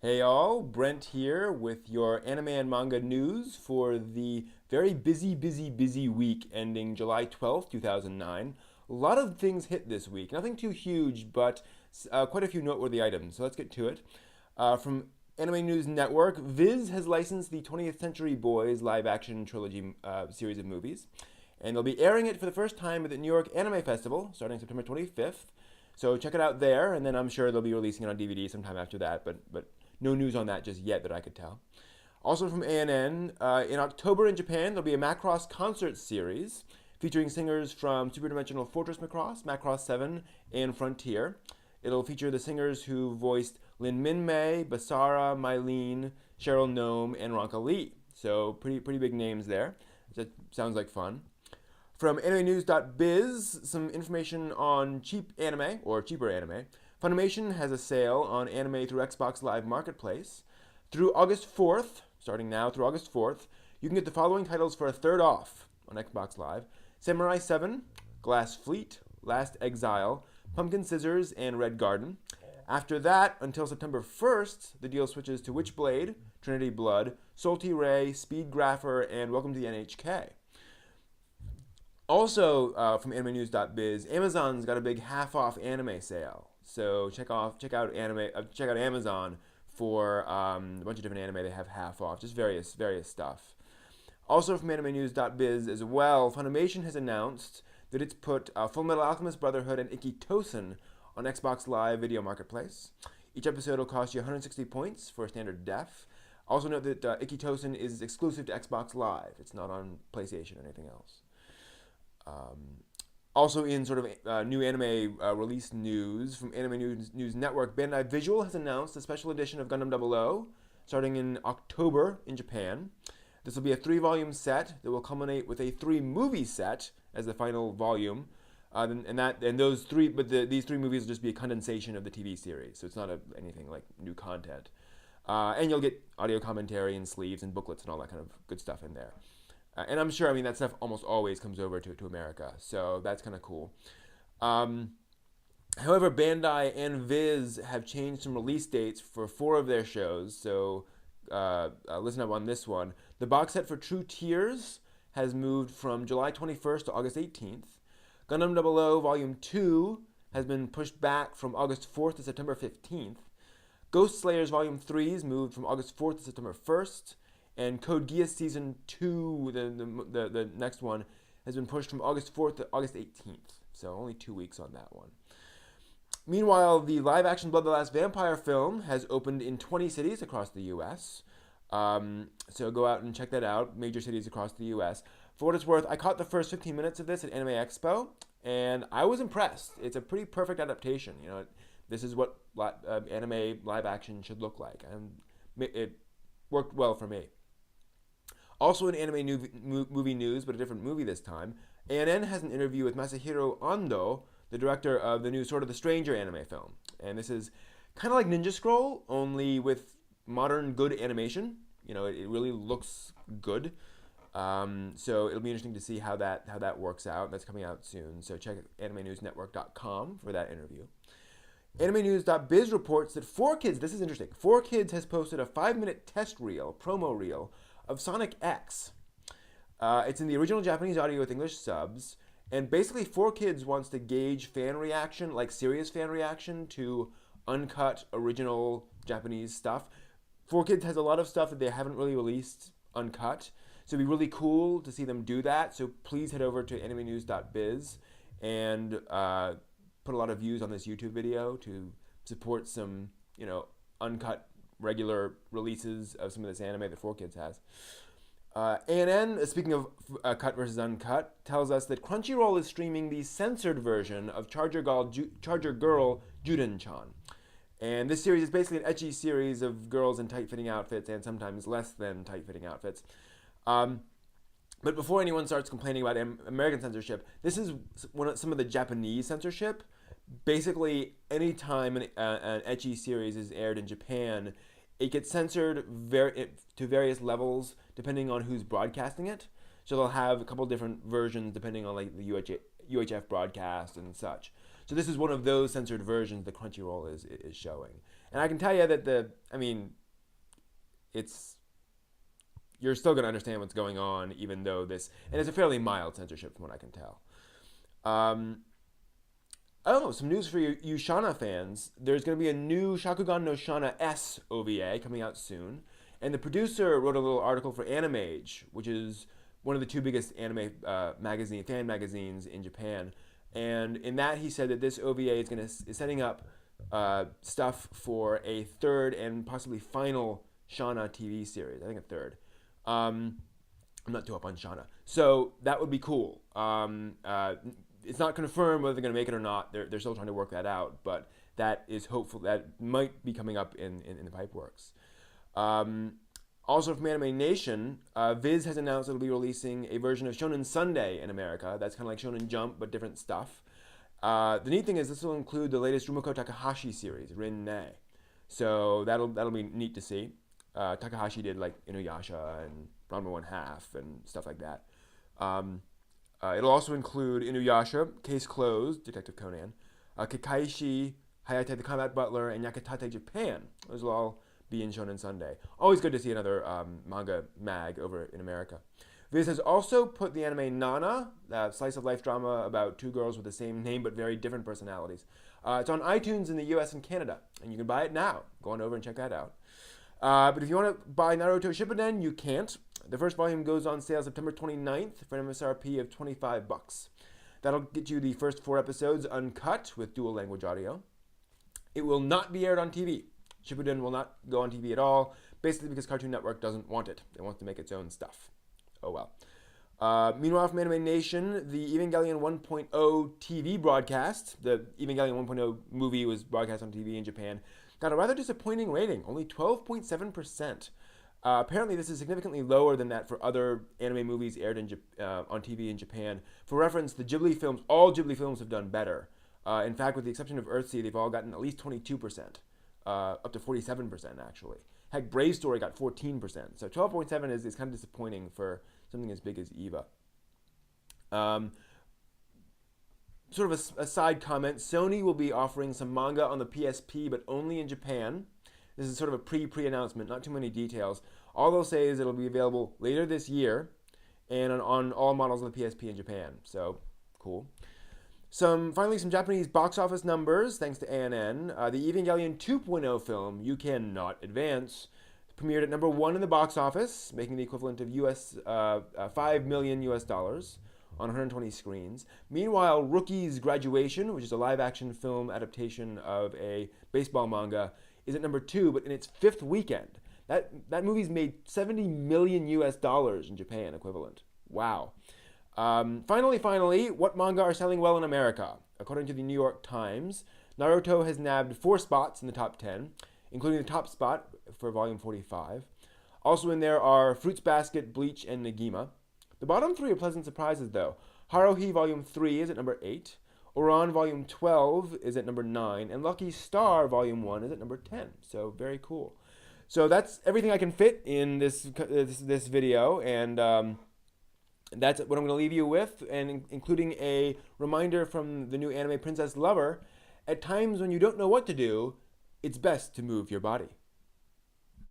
Hey all, Brent here with your anime and manga news for the very busy week ending July 12th, 2009. A lot of things hit this week. Nothing too huge, but quite a few noteworthy items. So let's get to it. From Anime News Network, Viz has licensed the 20th Century Boys live action trilogy series of movies. And they'll be airing it for the first time at the New York Anime Festival starting September 25th. So check it out there, and then I'm sure they'll be releasing it on DVD sometime after that, but no news on that just yet that I could tell. Also from ANN, in October in Japan, there'll be a Macross concert series featuring singers from Superdimensional Fortress Macross, Macross 7, and Frontier. It'll feature the singers who voiced Lin Minmay, Basara, Mylene, Cheryl Nome, and Ronka Lee. So pretty big names there. That sounds like fun. From AnimeNews.biz, some information on cheap anime, or cheaper anime. Funimation has a sale on anime through Xbox Live Marketplace. Through August 4th, starting now through August 4th, you can get the following titles for a third off on Xbox Live: Samurai 7, Glass Fleet, Last Exile, Pumpkin Scissors, and Red Garden. After that, until September 1st, the deal switches to Witchblade, Trinity Blood, Salty Ray, Speed Grapher, and Welcome to the NHK. Also, from AnimeNews.biz, Amazon's got a big half-off anime sale. So check out Amazon for a bunch of different anime they have half off, just various stuff. Also from AnimeNews.biz as well, Funimation has announced that it's put Fullmetal Alchemist Brotherhood and Ikki Tousen on Xbox Live Video Marketplace. Each episode will cost you 160 points for a standard def. Also note that Ikki Tousen is exclusive to Xbox Live. It's not on PlayStation or anything else. Also in sort of new anime release news from Anime News Network, Bandai Visual has announced a special edition of Gundam 00 starting in October in Japan. This will be a 3-volume set that will culminate with a 3-movie set as the final volume. These 3 movies will just be a condensation of the TV series, so it's not anything like new content. And you'll get audio commentary and sleeves and booklets and all that kind of good stuff in there. And I'm sure, that stuff almost always comes over to America, so that's kind of cool. However, Bandai and Viz have changed some release dates for 4 of their shows, so listen up on this one. The box set for True Tears has moved from July 21st to August 18th. Gundam 00 Volume 2 has been pushed back from August 4th to September 15th. Ghost Slayers Volume 3 is moved from August 4th to September 1st. And Code Geass Season 2, the next one, has been pushed from August 4th to August 18th. So only 2 weeks on that one. Meanwhile, the live-action Blood the Last Vampire film has opened in 20 cities across the U.S. So go out and check that out, major cities across the U.S. For what it's worth, I caught the first 15 minutes of this at Anime Expo, and I was impressed. It's a pretty perfect adaptation. This is what anime live-action should look like. And it worked well for me. Also in anime movie news, but a different movie this time, ANN has an interview with Masahiro Ando, the director of the new Sword of the Stranger anime film. And this is kind of like Ninja Scroll, only with modern good animation. It really looks good. So it'll be interesting to see how that works out. That's coming out soon. So check AnimeNewsNetwork.com for that interview. AnimeNews.biz reports that 4Kids, this is interesting, 4Kids has posted a 5-minute test reel, promo reel, of Sonic X. It's in the original Japanese audio with English subs, and basically 4Kids wants to gauge fan reaction, like serious fan reaction, to uncut, original Japanese stuff. 4Kids has a lot of stuff that they haven't really released uncut, so it'd be really cool to see them do that, so please head over to AnimeNews.biz and put a lot of views on this YouTube video to support some, uncut regular releases of some of this anime that 4Kids has. ANN, speaking of cut versus uncut, tells us that Crunchyroll is streaming the censored version of Charger Girl Juden-chan. And this series is basically an ecchi series of girls in tight-fitting outfits and sometimes less than tight-fitting outfits. But before anyone starts complaining about American censorship, this is some of the Japanese censorship. Basically, anytime an ecchi series is aired in Japan, it gets censored to various levels depending on who's broadcasting it. So they'll have a couple different versions depending on like the UHF broadcast and such. So this is one of those censored versions that Crunchyroll is showing. And I can tell you that you're still going to understand what's going on, even though and it's a fairly mild censorship from what I can tell. Some news for you Shana fans. There's going to be a new Shakugan no Shana S OVA coming out soon. And the producer wrote a little article for AnimeAge, which is one of the two biggest anime fan magazines in Japan. And in that, he said that this OVA is setting up stuff for a third and possibly final Shana TV series. I think a third. I'm not too up on Shana. So that would be cool. It's not confirmed whether they're going to make it or not. They're still trying to work that out. But that is hopeful. That might be coming up in the pipe works. Also from Anime Nation, Viz has announced it'll be releasing a version of Shonen Sunday in America. That's kind of like Shonen Jump, but different stuff. The neat thing is this will include the latest Rumiko Takahashi series, RIN-NE. So that'll be neat to see. Takahashi did like Inuyasha and Ranma 1/2 and stuff like that. It'll also include Inuyasha, Case Closed, Detective Conan, Kakaishi, Hayate the Combat Butler, and Yakitate Japan. Those will all be in Shonen Sunday. Always good to see another manga mag over in America. Viz has also put the anime Nana, that slice of life drama about two girls with the same name but very different personalities. It's on iTunes in the US and Canada, and you can buy it now. Go on over and check that out. But if you want to buy Naruto Shippuden, you can't. The first volume goes on sale September 29th for an MSRP of $25. That'll get you the first 4 episodes uncut with dual language audio. It will not be aired on TV. Shippuden will not go on TV at all, basically because Cartoon Network doesn't want it. It wants to make its own stuff. Oh well. Meanwhile, from Anime Nation, the Evangelion 1.0 TV broadcast, the Evangelion 1.0 movie was broadcast on TV in Japan, got a rather disappointing rating, only 12.7%. Apparently, this is significantly lower than that for other anime movies aired on TV in Japan. For reference, all Ghibli films have done better. In fact, with the exception of Earthsea, they've all gotten at least 22%, up to 47% actually. Heck, Brave Story got 14%. So 12.7 is kind of disappointing for something as big as Eva. Sort of a side comment, Sony will be offering some manga on the PSP, but only in Japan. This is sort of a pre-announcement, not too many details. All they'll say is it'll be available later this year and on all models of the PSP in Japan. So, cool. Finally, some Japanese box office numbers, thanks to ANN. The Evangelion 2.0 film, You Cannot Advance, premiered at number 1 in the box office, making the equivalent of $5 million on 120 screens. Meanwhile, Rookie's Graduation, which is a live-action film adaptation of a baseball manga, is at number 2, but in its 5th weekend. That movie's made $70 million in Japan equivalent. Wow. Finally, what manga are selling well in America? According to the New York Times, Naruto has nabbed 4 spots in the top 10, including the top spot for volume 45. Also in there are Fruits Basket, Bleach, and Negima. The bottom 3 are pleasant surprises, though. Haruhi volume 3 is at number 8. Oran volume 12 is at number 9. And Lucky Star volume 1 is at number 10. So very cool. So that's everything I can fit in this video. And that's what I'm going to leave you with, and including a reminder from the new anime Princess Lover. At times when you don't know what to do, it's best to move your body.